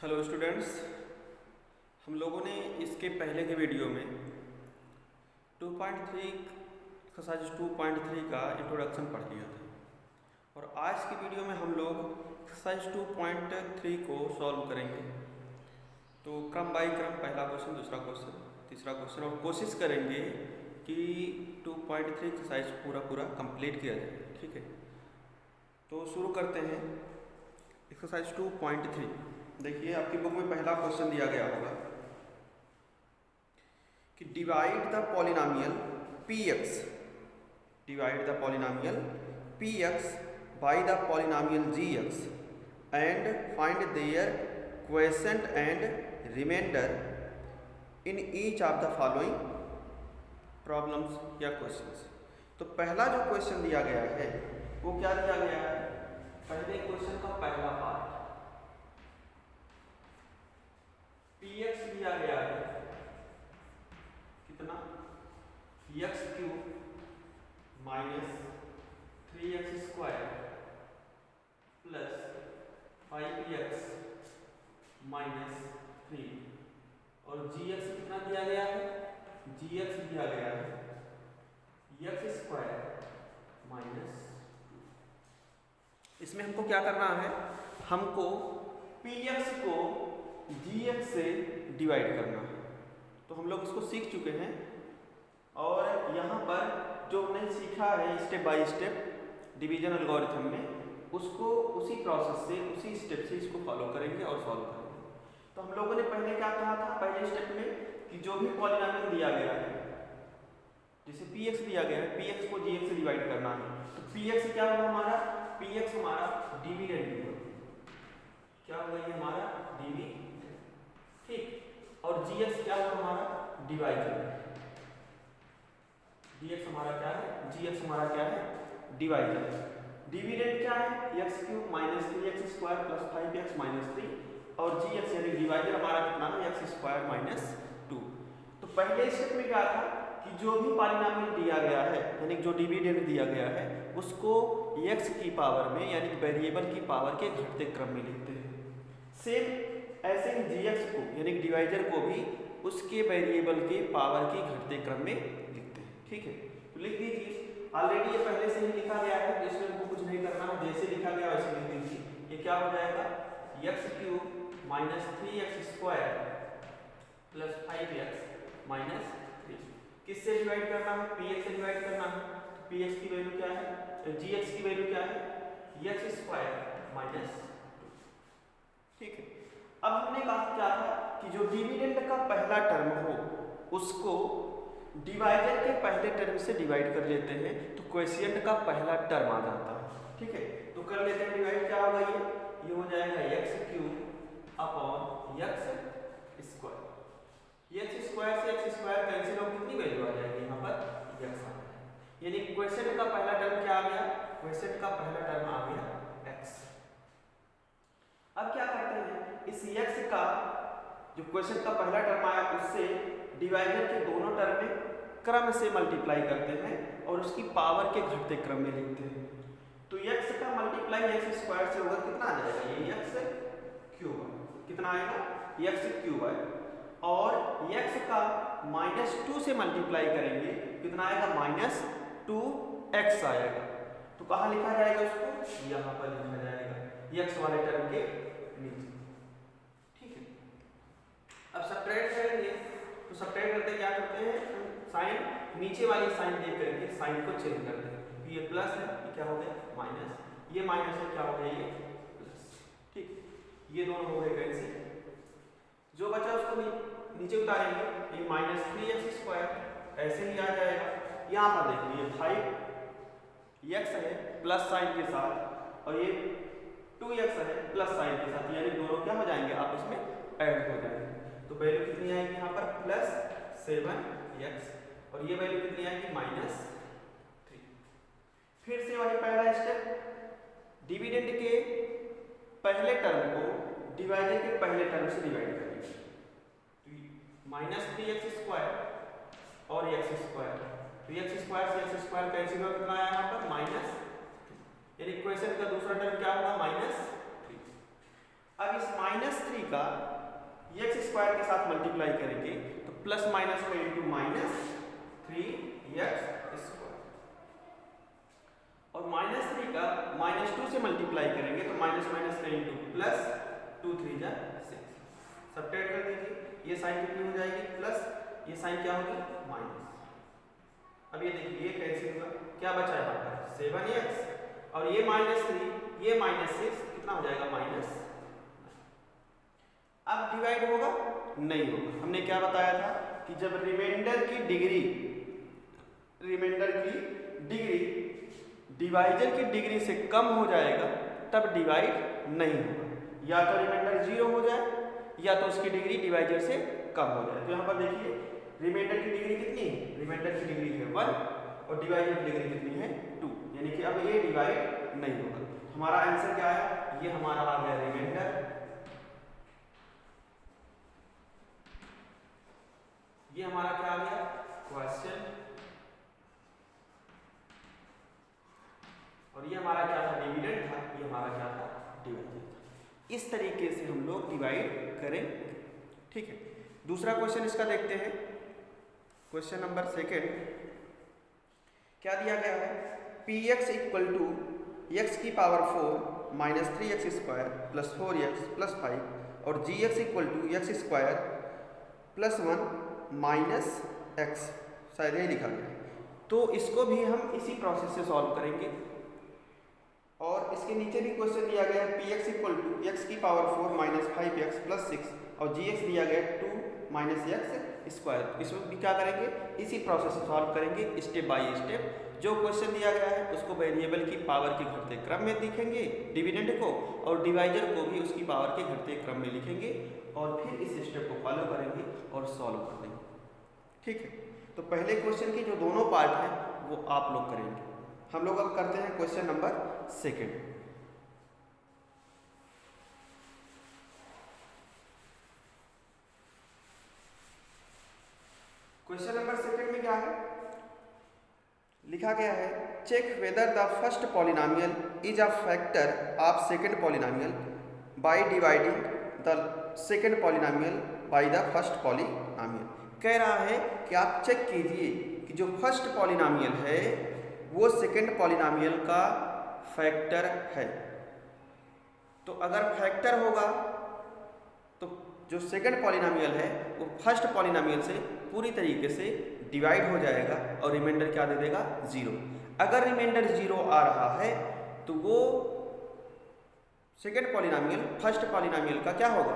Hello students, हम लोगों ने इसके पहले के वीडियो में 2.3 एक्सरसाइज 2.3 का इंट्रोडक्शन पढ़ लिया था और आज की वीडियो में हम लोग एक्सरसाइज 2.3 को सॉल्व करेंगे। तो क्रम बाय क्रम पहला क्वेश्चन, दूसरा क्वेश्चन, तीसरा क्वेश्चन और कोशिश करेंगे कि 2.3 एक्सरसाइज पूरा कंप्लीट किया जाए। ठीक है, तो शुरू करते हैं एक्सरसाइज 2.3। देखिए आपकी बुक में पहला क्वेश्चन दिया गया होगा कि divide the polynomial px, divide the polynomial px by the polynomial gx and find their quotient and remainder in each of the following problems या क्वेश्चंस। तो पहला जो क्वेश्चन दिया गया है वो क्या दिया गया है? पहले क्वेश्चन का पहला पार्ट px दिया गया है कितना, x cube minus 3x square plus 5x minus 3 और gx कितना दिया गया है? gx दिया गया है x स्क्वायर माइनस। इसमें हमको क्या करना है? हमको px को gx से डिवाइड करना है। तो हम लोग इसको सीख चुके हैं और यहाँ पर जो हमने सीखा है step by step division algorithm में, उसको उसी प्रोसेस से उसी स्टेप से इसको फॉलो करेंगे और सॉल्व करेंगे। तो हम लोगों ने पहले क्या कहा था पहले स्टेप में कि जो भी पॉलिनोमियल दिया गया है, जैसे px दिया गया है, px को gx से डिवाइड करना है। तो px क्या होगा हमारा? px हमारा डिविडेंड होगा। क्या होगा ये हमारा? डिविडेंड। ठीक, और gx क्या होगा हमारा? डिवाइजर। dx हमारा क्या है? gx हमारा क्या है? डिवाइजर। डिविडेंड क्या है? x cube minus 3x square plus 5x minus 3 और gx यानी डिवाइजर हमारा कितना है? x square minus 2। तो पहले स्टेप में क्या था कि जो भी पॉलिनोमियल दिया गया है यानी जो डिविडेंड दिया गया है उसको x की पावर में यानी वेरिएबल की पावर के घटते क्रम में लिखते हैं। सेम ऐसे ही gx को यानी डिवाइजर को भी उसके वेरिएबल के पावर के घटते क्रम में लिखते हैं। ठीक है, तो लिख दीजिए। ऑलरेडी ये पहले से ही लिखा गया है तो इसमें हमको कुछ नहीं करना है, जैसे लिखा गया वैसे लिख दीजिए। ये क्या हो जाएगा? x cube minus 3x square plus 5x minus 3। किससे डिवाइड करना है? px से डिवाइड करना है। तो px की वैल्यू क्या है? gx की वैल्यू क्या है? x square minus 2। ठीक है, अब हमने कहा क्या था कि जो डिविडेंड का पहला टर्म हो उसको डिवाइजर के पहले टर्म से डिवाइड कर लेते हैं तो क्वोशिएंट का पहला टर्म आ जाता है। ठीक है, तो कर लेते हैं डिवाइड। क्या होगा ये हो जाएगा x cube upon x square. x square से x स्क्वायर कैंसिल हो, कितनी वैल्यू आ जाएगी यहाँ पर? x आ जाएगा। यानी क्वोशिएंट का पहला टर्म क्या आ गया? क्वोशिएंट का पहला टर्म आ गया x। अब क्या करते हैं, इस x का जो क्वेश्चन का पहला टर्म आया उससे डिवाइजर के दोनों टर्म में क्रम से मल्टीप्लाई करते हैं और उसकी पावर के घटते क्रम में लिखते हैं। तो x का मल्टीप्लाई x स्क्वायर से होगा, कितना आ जाएगा? ये x क्यूब। कितना आएगा? x क्यूब आएगा। और x का -2 से मल्टीप्लाई करेंगे, कितना आएगा? -2x आएगा। तो कहाँ लिखा जाएगा उसको? यहाँ पर लिखा जाएगा x वाले टर्म के नीचे। ठीक है, अब सब्ट्रैक्ट करेंगे तो सब्ट्रैक्ट करते क्या करते हैं? साइन नीचे वाली साइन दे करके साइन को चेंज करते हैं। ये प्लस है, ये क्या हो गया? माइनस। ये माइनस है, क्या हो गया? ये प्लस। ठीक, ये दोनों हो गए कैंसिल। जो बचा उसको नीचे उतारेंगे, ये -3x स्क्वायर ऐसे ही आ जाएगा। यहाँ पर देखिए 5x है प्लस साइन के साथ और ये 2x है प्लस साइन के साथ, यानी दोनों क्या हो जाएंगे? आपस में ऐड हो जाएंगे। तो वैल्यू कितनी आएगी यहाँ पर? +7x और ये वैल्यू कितनी आएगी? -3। फिर से वही पहला स्टेप, डिविडेंड के पहले टर्म को डिवाइजर के पहले टर्म से डिवाइड करेंगे। तो -3x स्क्वायर और x स्क्वायर, तो x स्क्वायर से x स्क्वायर कैंसिल होगा, कितना आया यहाँ पर? -3। यानी इक्वेशन का दूसरा टर्म क्या होगा? -3। अब इस 3 का एक्स स्क्वायर के साथ मल्टीप्लाई करेंगे तो प्लस माइनस का इंटू माइनस 3x स्क्वायर, और माइनस 3 का माइनस 2 से मल्टीप्लाई करेंगे तो माइनस माइनस का इंटू प्लस 2 3 जा 6। सब्ट्रैक्ट कर दीजिए, ये साइन कितनी हो जाएगी प्लस, ये साइन क्या होगी माइनस। अब ये देखिए ये कैंसिल हुआ, क्या बचा यहाँ पर 7x और ये माइनस 3 ये माइनस 6 कितना हो जाएगा माइनस। अब डिवाइड होगा नहीं होगा, हमने क्या बताया था कि जब रिमाइंडर की डिग्री डिवाइजर की डिग्री से कम हो जाएगा तब डिवाइड नहीं होगा, या तो रिमाइंडर 0 हो जाए या तो उसकी डिग्री डिवाइजर से कम हो जाए। तो यहाँ पर देखिए रिमाइंडर की डिग्री कितनी है, रिमाइंडर की डिग्री है 1 और डिवाइजर की डिग्री कितनी है 2, यानी कि अब ये डिवाइड नहीं होगा। हमारा आंसर क्या है, ये हमारा आ गया रिमाइंडर, ये हमारा क्या आ गया क्वेश्चन, और ये हमारा क्या था डिविडेंड था, ये हमारा क्या था डिवाइजर था। इस तरीके से हम लोग डिवाइड करें, ठीक है। दूसरा क्वेश्चन इसका देखते हैं, क्वेश्चन नंबर 2 क्या दिया गया है, px इक्वल टू एक्स की power 4 minus 3x square plus 4x plus 5 और gx equal to X square plus 1 minus X, शायद यही लिखा गया है। तो इसको भी हम इसी प्रोसेस से सॉल्व करेंगे, और इसके नीचे भी क्वेश्चन दिया गया है px इक्वल टू एक्स की पावर 4 माइनस 5x प्लस 6 और gx दिया गया है 2 माइनस एक्स स्क्वायर। इसमें भी क्या करेंगे, इसी प्रोसेस से सॉल्व करेंगे स्टेप बाय स्टेप। जो क्वेश्चन दिया गया है उसको वेरिएबल की पावर के घटते क्रम में लिखेंगे डिविडेंड को, और डिवाइजर को भी उसकी पावर के घटते क्रम में लिखेंगे, और फिर इस स्टेप को फॉलो करेंगे और सॉल्व कर देंगे, ठीक है। तो पहले क्वेश्चन के जो दोनों पार्ट हैं वो आप लोग करेंगे। हम लोग अब करते हैं क्वेश्चन नंबर 2। क्वेश्चन नंबर 2 में क्या है, लिखा गया है check whether the first polynomial is a factor of second polynomial by dividing the second polynomial by the first polynomial. कह रहा है कि आप चेक कीजिए कि जो फर्स्ट पॉलिनोमियल है वो सेकंड पॉलिनोमियल का फैक्टर है। तो अगर फैक्टर होगा तो जो सेकंड पॉलिनोमियल है वो फर्स्ट पॉलिनोमियल से पूरी तरीके से डिवाइड हो जाएगा और रिमाइंडर क्या दे देगा 0। अगर रिमाइंडर 0 आ रहा है तो वो सेकंड पॉलिनोमियल फर्स्ट पॉलिनोमियल का क्या होगा,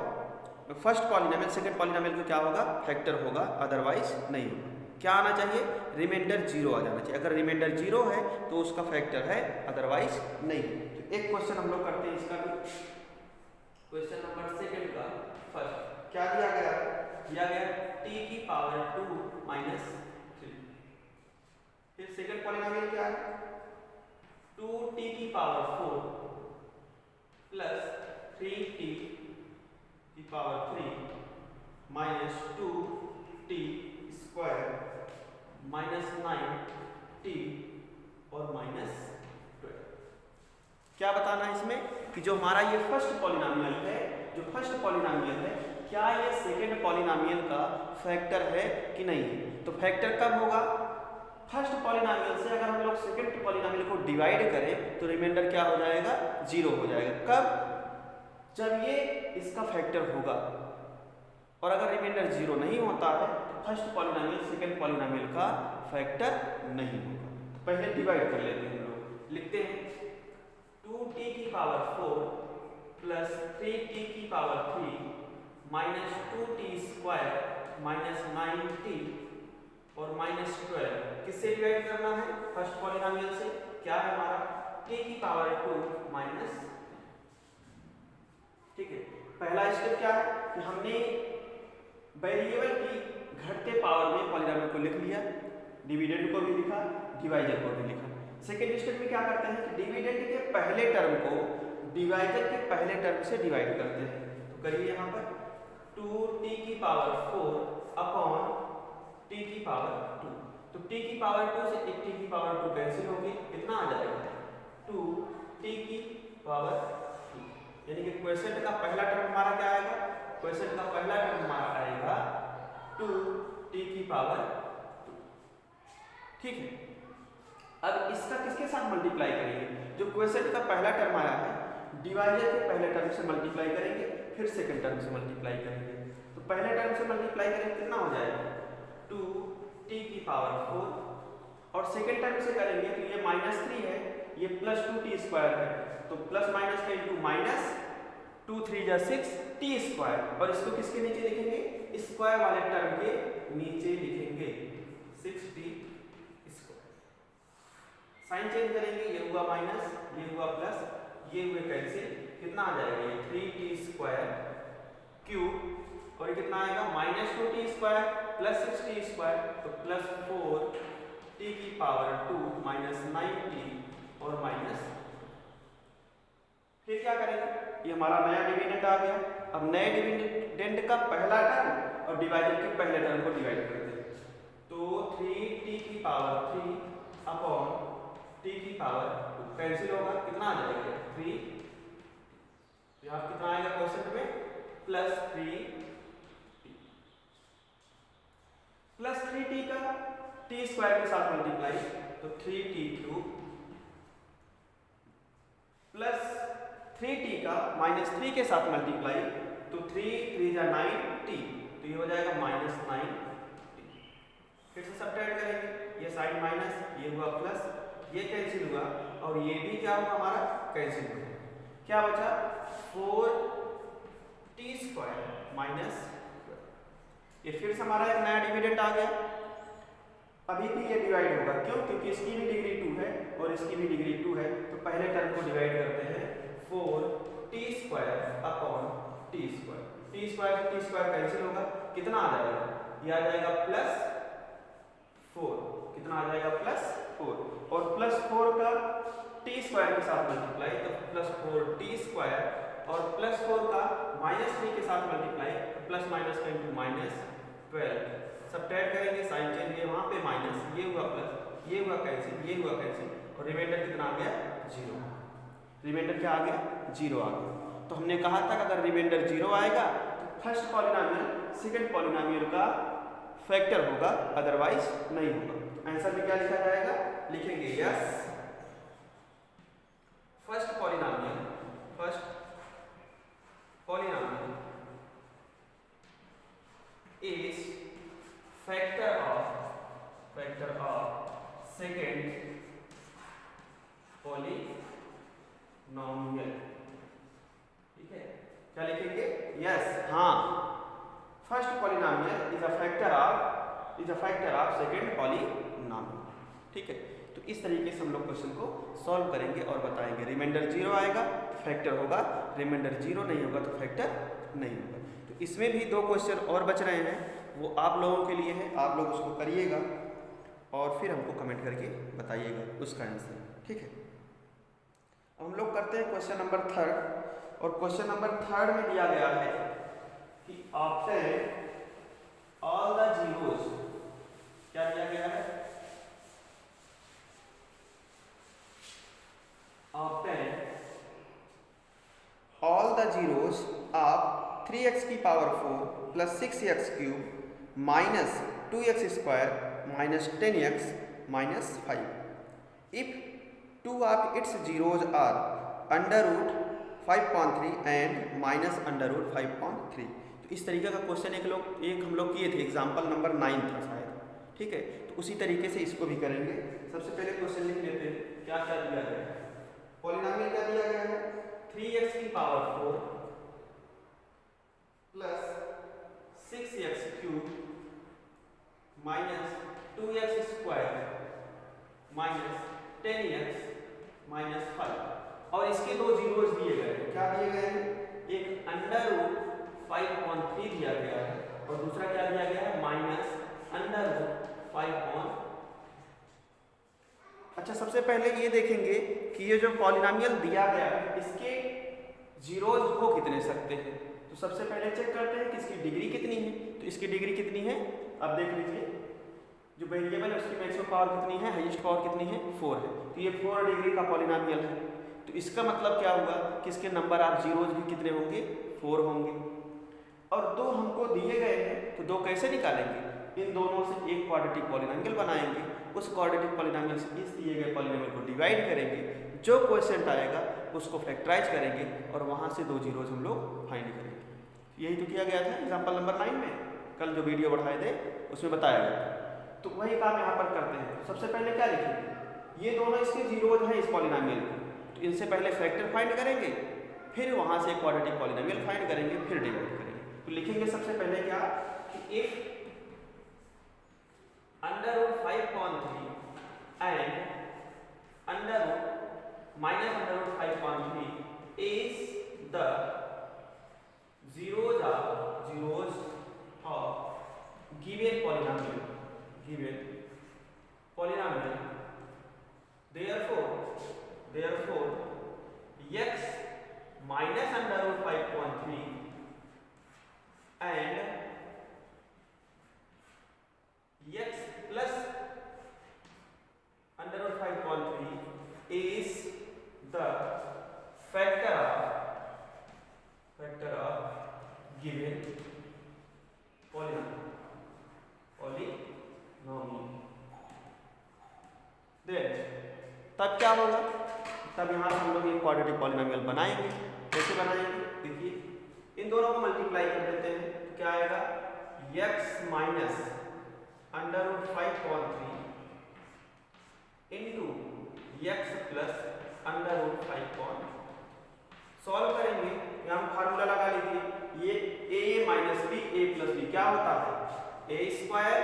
फर्स्ट पॉलिनोमियल सेकंड पॉलिनोमियल का क्या होगा फैक्टर होगा, अदरवाइज नहीं होगा। क्या आना चाहिए, रिमाइंडर 0 आ जाना चाहिए। अगर रिमाइंडर 0 है तो उसका फैक्टर है, अदरवाइज नहीं। तो एक क्वेश्चन हम लोग करते हैं इसका भी, क्वेश्चन नंबर 2 का फर्स्ट क्या दिया गया t की पावर 2 माइनस 3। फिर सेकंड पॉलिनोमियल क्या है 2t की पावर 4 प्लस 3t की power 3 minus 2t square minus 9t और माइनस 12। क्या बताना है इसमें कि जो हमारा ये फर्स्ट पॉलिनोमियल है, जो फर्स्ट पॉलिनोमियल है, क्या ये सेकंड पॉलिनोमियल का फैक्टर है कि नहीं है। तो फैक्टर कब होगा, फर्स्ट पॉलिनोमियल से अगर हम लोग सेकंड पॉलिनोमियल को डिवाइड करें तो रिमाइंडर क्या हो जाएगा 0 हो जाएगा। कब, जब ये इसका फैक्टर होगा। और अगर रिमाइंडर 0 नहीं होता है तो फर्स्ट पॉलिनोमियल सेकंड पॉलिनोमियल का फैक्टर नहीं होगा। तो पहले डिवाइड कर लेते हैं हम लोग, लिखते हैं 2t की पावर 4 प्लस 3t की power 3 minus 2t square minus 9t और माइनस 12। किससे डिवाइड करना है, फर्स्ट पॉलिनोमियल से। क्या है हमारा t की पावर 2 माइनस, ठीक है। पहला स्टेप क्या है कि हमने वेरिएबल की घटते पावर में पॉलिनोमियल को लिख लिया, डिविडेंड को भी लिखा, डिवाइजर को भी लिखा। सेकेंड स्टेप में क्या करते हैं कि डिविडेंड के पहले टर्म को डिवाइजर के पहले टर्म से डिवाइड करते हैं। तो करिए यहाँ पर 2t की पावर 4 अपॉन t की पावर 2। तो t की पावर 2 से t की पावर 2 कैंसिल होगी, कितना आ जाएगा 2t की पावर 2। यानी कि क्वेश्चन का पहला टर्म हमारा क्या आएगा, क्वेश्चन का पहला टर्म हमारा आएगा 2t की पावर 2। ठीक है, अब इसका किसके साथ मल्टीप्लाई करेंगे, जो क्वेश्चन का पहला टर्म आया है डिवाइजर के पहले टर्म से मल्टीप्लाई करेंगे, फिर सेकंड टर्म से मल्टीप्लाई करेंगे। तो पहले टर्म से मल्टीप्लाई करेंगे कितना हो जाएगा 2t की पावर 4, और सेकंड टर्म से करेंगे तो ये -3 है, ये +2t स्क्वायर है, तो प्लस माइनस का इंटू माइनस 2 3 जा 6 t स्क्वायर, और इसको किसके नीचे लिखेंगे, स्क्वायर वाले टर्म के नीचे लिखेंगे 6t स्क्वायर। साइन चेंज करेंगे, ये हुआ माइनस, ये हुआ प्लस, ये हुए कैंसिल, कितना आ जाएगा ये 3t स्क्वायर क्यूब, और ये कितना आएगा -2t square plus 6t square, तो +4t की पावर 2 -9t और माइनस। फिर क्या करेंगे, ये हमारा नया डिविडेंड आ गया। अब नए डिविडेंड का पहला टर्म और डिवाइडर के पहले टर्म को डिवाइड कर दें, तो 3t की पावर 3 अपॉन t की पावर 2 कैंसिल होगा, कितना आ जाएगा 3, यहाँ कितना आएगा क्वेश्चन में +3t का t स्क्वायर के साथ मल्टीप्लाई, तो 3t क्यूब प्लस 3t का -3 के साथ मल्टीप्लाई, तो 3 3 जा 9t, तो ये हो जाएगा -9t। फिर से सब्ट्रैक्ट करेंगे, ये साइन माइनस, ये हुआ प्लस, ये कैंसिल हुआ, और ये भी क्या हुआ हमारा कैंसिल हुआ, क्या बचा 4t स्क्वायर माइनस, ये फिर से हमारा एक नया डिविडेंड आ गया। अभी भी ये डिवाइड होगा, क्यों, क्योंकि इसकी भी डिग्री 2 है और इसकी भी डिग्री 2 है, तो पहले टर्म को डिवाइड करते हैं 4t square upon t square, t square से t स्क्वायर कैंसिल होगा, कितना आ जाएगा, ये आ जाएगा +4, कितना आ जाएगा +4, और +4 का t स्क्वायर के साथ मल्टीप्लाई, तो +4t स्क्वायर, और +4 का -3 के साथ मल्टीप्लाई, तो प्लस माइनस का इंटू -12, सब्ट्रैक्ट करेंगे, साइन चेंज, ये वहाँ पे माइनस, ये हुआ प्लस, ये हुआ कैंसिल, ये हुआ कैंसिल, और रिमाइंडर कितना आ गया 0, रिमाइंडर क्या आ गया 0 आ गया। तो हमने कहा था कि अगर रिमाइंडर 0 आएगा तो फर्स्ट पॉलिनोमियल सेकंड पॉलिनोमियल का फैक्टर होगा, अदरवाइज नहीं होगा। आंसर में क्या लिखा जाएगा, लिखेंगे yes first polynomial is factor of second polynomial। ठीक है, क्या लिखेंगे, यस, हाँ, first polynomial is a factor of second polynomial. ठीक है, तो इस तरीके से हम लोग क्वेश्चन को सॉल्व करेंगे और बताएंगे। रिमाइंडर 0 आएगा तो फैक्टर होगा, रिमाइंडर 0 नहीं होगा तो फैक्टर नहीं होगा। तो इसमें भी 2 क्वेश्चन और बच रहे हैं, वो आप लोगों के लिए है, आप लोग उसको करिएगा और फिर हमको कमेंट करके बताइएगा उसका आंसर। ठीक है, हम लोग करते हैं क्वेश्चन नंबर 3, और क्वेश्चन नंबर 3 में दिया गया है कि ऑब्टेन ऑल द जीरोस, क्या दिया गया है, obtain all the zeros of 3x की power 4 plus 6x cube minus 2x square minus 10x minus 5 if 2 of its zeros are √5.3 and minus √5.3। तो इस तरीके का क्वेश्चन एक हम लोग किए थे, एग्जाम्पल नंबर 9 था शायद। ठीक है, तो उसी तरीके से इसको भी करेंगे। सबसे पहले क्वेश्चन लिख लेते हैं, क्या क्या दिया गया है, पॉलिनोमियल क्या दिया गया है, 3x की power 4 plus 6x cube minus 2x square minus 10x minus 5, और इसके 2 जीरोज दिए गए हैं। क्या दिए गए हैं, एक √5.3 दिया गया है और दूसरा क्या दिया गया है, -√5.3। अच्छा, सबसे पहले ये देखेंगे कि ये जो पॉलिनोमियल दिया गया है इसके जीरोज हो कितने सकते हैं। तो सबसे पहले चेक करते हैं कि इसकी डिग्री कितनी है। तो इसकी डिग्री कितनी है, अब देख लीजिए, जो वेरिएबल है उसकी मैक्सिमम पावर कितनी है, हाईएस्ट पावर कितनी है, 4 है। तो ये 4 डिग्री का पॉलिनोमियल है। तो इसका मतलब क्या हुआ कि इसके नंबर ऑफ जीरोज भी कितने होंगे, 4 होंगे। और दो हमको दिए गए हैं तो दो कैसे निकालेंगे, इन दोनों से एक क्वाड्रेटिक पॉलिनोमियल बनाएंगे, उस क्वाड्रेटिक पॉलिनोमियल से इस दिए गए पॉलिनोमियल को डिवाइड करेंगे, जो क्वोशिएंट आएगा उसको फैक्टराइज करेंगे और वहाँ से दो जीरोज हम लोग फाइंड करेंगे। यही तो किया गया था एग्जाम्पल नंबर 9 में, कल जो वीडियो बढ़ाए थे उसमें बताया गया था। तो वही काम यहाँ पर करते हैं। सबसे पहले क्या लिखेंगे, ये दोनों इसके जीरोज हैं इस पॉलिनोमियल के, तो इनसे पहले फैक्टर फाइंड करेंगे, फिर वहाँ से क्वाड्रेटिक पॉलिनोमियल फाइंड करेंगे, फिर डिवाइड करेंगे। तो लिखेंगे सबसे पहले क्या कि if √5/3 and -√5/3 is the zeros of given polynomial, therefore x -√5/3 and x plus √5/3 is the factor of given polynomial। Then तब क्या होगा, तब यहाँ से हम लोग एक क्वाड्रेटिक पॉलिनोमियल बनाएंगे। कैसे बनाएंगे, देखिए इन दोनों को मल्टीप्लाई कर देते हैं, तो क्या आएगा x minus √5/3 into x plus √5/3। Solve करेंगे, यहाँ हम फार्मूला लगा लीजिए, ये a minus B A plus B क्या होता है, a square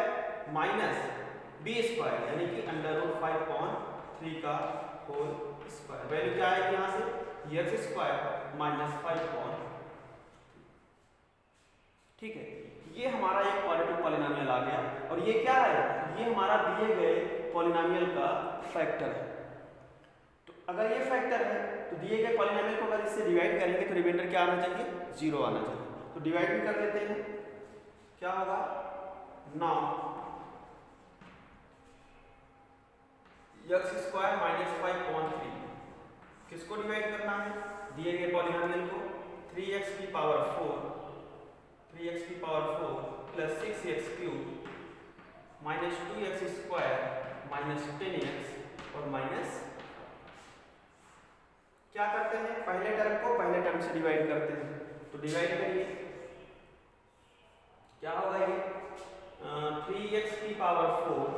minus B square यानी कि √5/3 का होल स्क्वायर। वैल्यू क्या आएगी यहाँ से, x स्क्वायर माइनस 5/3। ठीक है, ये हमारा एक क्वाड्रेटिक पॉलिनोमियल आ गया। और ये क्या है, ये हमारा दिए गए पॉलिनोमियल का फैक्टर है। तो अगर ये फैक्टर है तो दिए गए पॉलिनोमियल को अगर इससे डिवाइड करेंगे तो रिमाइंडर क्या आना चाहिए, 0 आना चाहिए। तो डिवाइड भी कर देते हैं, क्या होगा, 9 x स्क्वायर माइनस 5/3 किसको डिवाइड करना है, दिए गए पॉलिनोमियल को, 3x की power 4 plus 6x cube minus 2x square minus 10x और माइनस, क्या करते हैं, पहले टर्म को पहले टर्म से डिवाइड करते हैं। तो डिवाइड करिए, क्या होगा ये 3x की power 4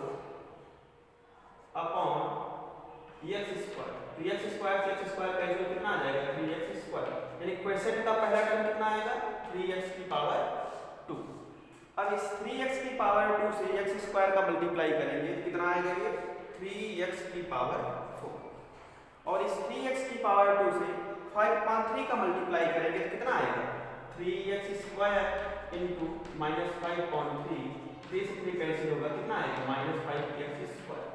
upon x square, 3x square से x स्क्वायर कैंसिल, कितना आ जाएगा 3x स्क्वायर, यानी क्वेश्चन का पहला टर्म कितना आएगा 3x की पावर 2। अब इस 3x की पावर 2 से x स्क्वायर का मल्टीप्लाई करेंगे, कितना आएगा ये 3x की पावर 4। और इस 3x की पावर 2 से 5/3 का मल्टीप्लाई करेंगे तो कितना आएगा 3x स्क्वायर इंटू माइनस 5/3, 3 से 3 कैंसिल होगा, कितना आएगा -5x स्क्वायर।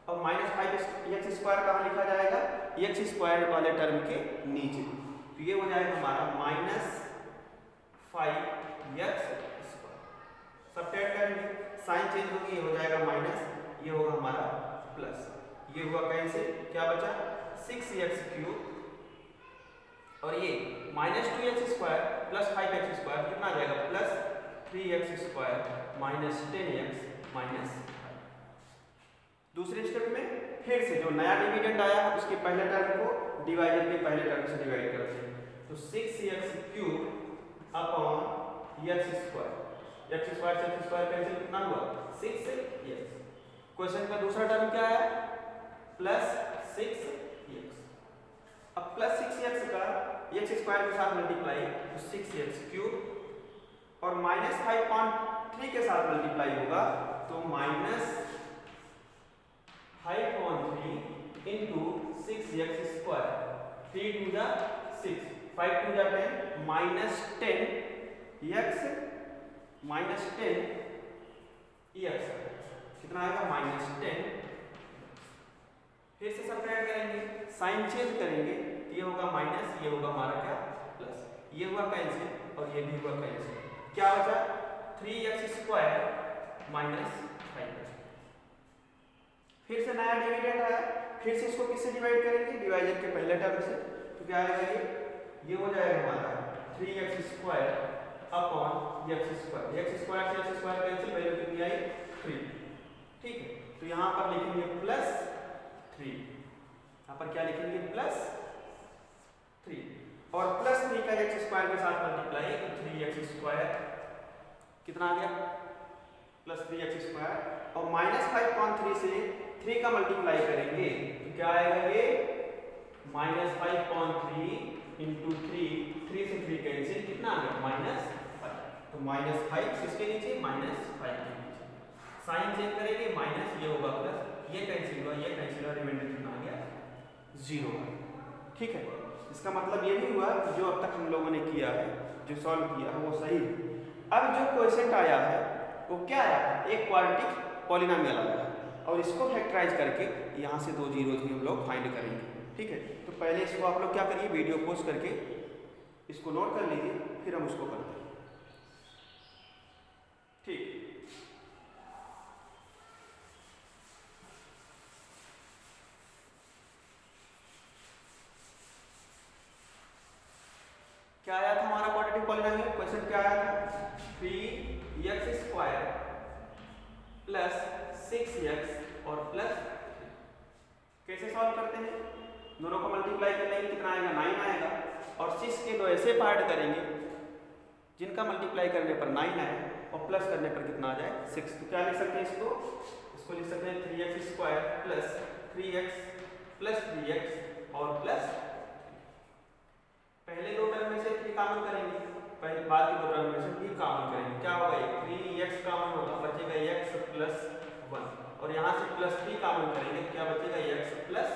और -5x स्क्वायर कहाँ लिखा जाएगा, x स्क्वायर वाले टर्म के नीचे। तो ये हो जाएगा हमारा -5x स्क्वायर। सब्ट्रैक्ट करेंगे, साइन चेंज होगी, ये हो जाएगा माइनस, ये होगा हमारा प्लस, ये हुआ कैंसिल, क्या बचा 6x क्यूब और ये -2x square plus 5x square, कितना आ जाएगा plus 3x square minus 10x minus. दूसरे स्टेप में फिर से जो नया डिविडेंड आया उसके पहले टर्म को डिवाइडर के पहले टर्म से डिवाइड करते हैं। तो 6x cube upon x square से x स्क्वायर कैंसिल, कितना हुआ 6x। क्वेश्चन का दूसरा टर्म क्या है, प्लस 6x। अब प्लस 6x का x स्क्वायर के साथ मल्टीप्लाई तो 6x क्यूब और माइनस 5/3 के साथ मल्टीप्लाई होगा तो माइनस 5/3 इंटू 6x स्क्वायर, 3 2 जा 6, 5 2 जा 10, माइनस 10x माइनस 10x, कितना आएगा -10। फिर से सब्ट्रैक्ट करेंगे, साइन चेंज करेंगे, ये होगा माइनस, ये होगा हमारा क्या प्लस, ये हुआ कैंसिल और ये भी हुआ कैंसिल, क्या बचा 3x स्क्वायर माइनस 5। फिर से नया डिविडेंड है फिर से इसको किससे डिवाइड करेंगे, डिवाइजर के पहले टर्म से, तो क्या आएगा ये हो जाएगा हमारा 3x² अपॉन x², x² से x² कैंसिल, वैल्यू कितनी आई 3, ठीक है। तो यहाँ पर लिखेंगे +3, यहाँ पर क्या लिखेंगे +3, और +3 का x² के साथ मल्टीप्लाई, तो 3x² कितना आ गया +3x², और -5.3 से 3 का मल्टीप्लाई करेंगे तो क्या आएगा ये -5.3 इंटू 3 से 3 कैंसिल, कितना आ गया -5, तो -5 किसके नीचे -5 के नीचे, साइन चेंज करेंगे माइनस, ये होगा प्लस, ये कैंसिल हुआ, ये कैंसिल हुआ, रिमाइंडर कितना आ गया 0, ठीक है। इसका मतलब ये भी हुआ कि जो अब तक हम लोगों ने किया है, जो सॉल्व किया है वो सही है। अब जो क्वेश्चन आया है वो क्या आया, एक क्वाड्रेटिक पॉलिनोमियल आया है, और इसको फैक्टराइज करके यहाँ से 2 जीरोज भी हम लोग फाइंड करेंगे, ठीक है। तो पहले इसको आप लोग क्या करिए, वीडियो पॉज करके इसको नोट कर लीजिए, फिर हम उसको करते हैं, ठीक। क्या आया था हमारा क्वाड्रेटिक पॉलिनोमियल, क्वेश्चन क्या आया था 3x² प्लस 6x और प्लस, कैसे सॉल्व करते हैं, दोनों को मल्टीप्लाई कर लेंगे, कितना आएगा 9 आएगा, और 6 के दो ऐसे पार्ट करेंगे जिनका मल्टीप्लाई करने पर 9 आए और प्लस करने पर कितना आ जाए 6, तो क्या लिख सकते हैं इसको लिख सकते हैं 3x² plus 3x plus 3x और प्लस, पहले दो टर्म में से 3 कॉमन करेंगे, पहले बाद के दो टर्म में से 3 कॉमन करेंगे, क्या होगा 3x कॉमन होगा, बचेगा x प्लस 1, और यहाँ से +3 कॉमन करेंगे तो क्या बचेगा x प्लस,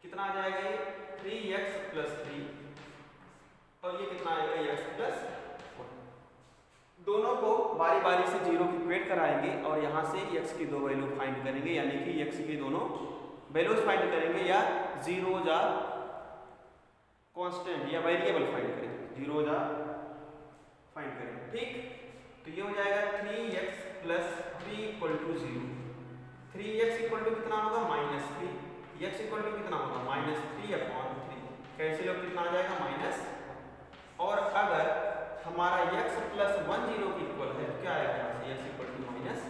कितना आ जाएगा ये 3x प्लस 3, और ये कितना आएगा x प्लस 1। दोनों को बारी बारी से 0 की इक्वेट कराएंगे और यहाँ से x की दो वैल्यू फाइंड करेंगे, यानी कि x की दोनों वैल्यूज फाइंड करेंगे, या 0 या कांस्टेंट या वेरिएबल फाइंड करेंगे, 0 या फाइंड करेंगे, ठीक। तो ये हो जाएगा 3x plus 3 equal to 0, 3x equal to कितना होगा -3, x इक्वल टू कितना होगा -3/3, कैंसिल हो कितना आ जाएगा माइनस, और अगर हमारा x प्लस 1 0 की इक्वल है तो क्या आएगा यहाँ से x इक्वल टू माइनस,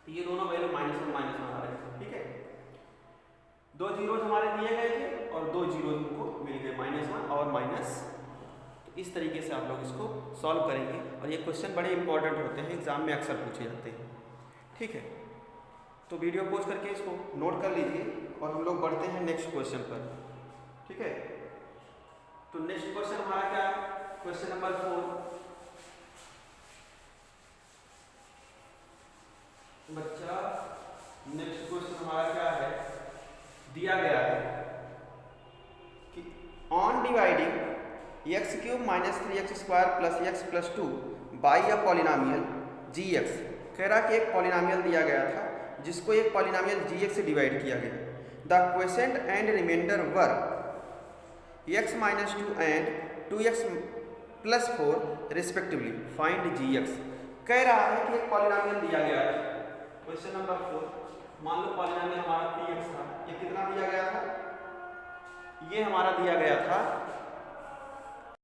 तो ये दोनों वैल्यू -1 -1 आ रहे हैं, ठीक है। 2 जीरोज हमारे दिए गए थे और 2 जीरोज हमको मिल गए -1 और माइनस, तो इस तरीके से आप लोग इसको सॉल्व करेंगे, और ये क्वेश्चन बड़े इंपॉर्टेंट होते हैं, एग्जाम में अक्सर पूछे जाते हैं, ठीक है। तो वीडियो पॉज करके इसको नोट कर लीजिए और हम लोग बढ़ते हैं नेक्स्ट क्वेश्चन पर, ठीक है। तो नेक्स्ट क्वेश्चन हमारा क्या है, क्वेश्चन नंबर 4, बच्चा नेक्स्ट क्वेश्चन हमारा क्या है, दिया गया है कि on dividing x³ - 3x² plus x plus 2 by a polynomial gx, कह रहा कि एक पॉलिनोमियल दिया गया था जिसको एक पॉलिनोमियल gx से डिवाइड किया गया, the quotient and remainder were x - 2 and 2x plus 4 respectively, find gx। कह रहा है कि एक पॉलिनोमियल दिया गया है, क्वेश्चन नंबर 4, मान लो पॉलिनोमियल हमारा 3x था, ये कितना दिया गया था, ये हमारा दिया गया था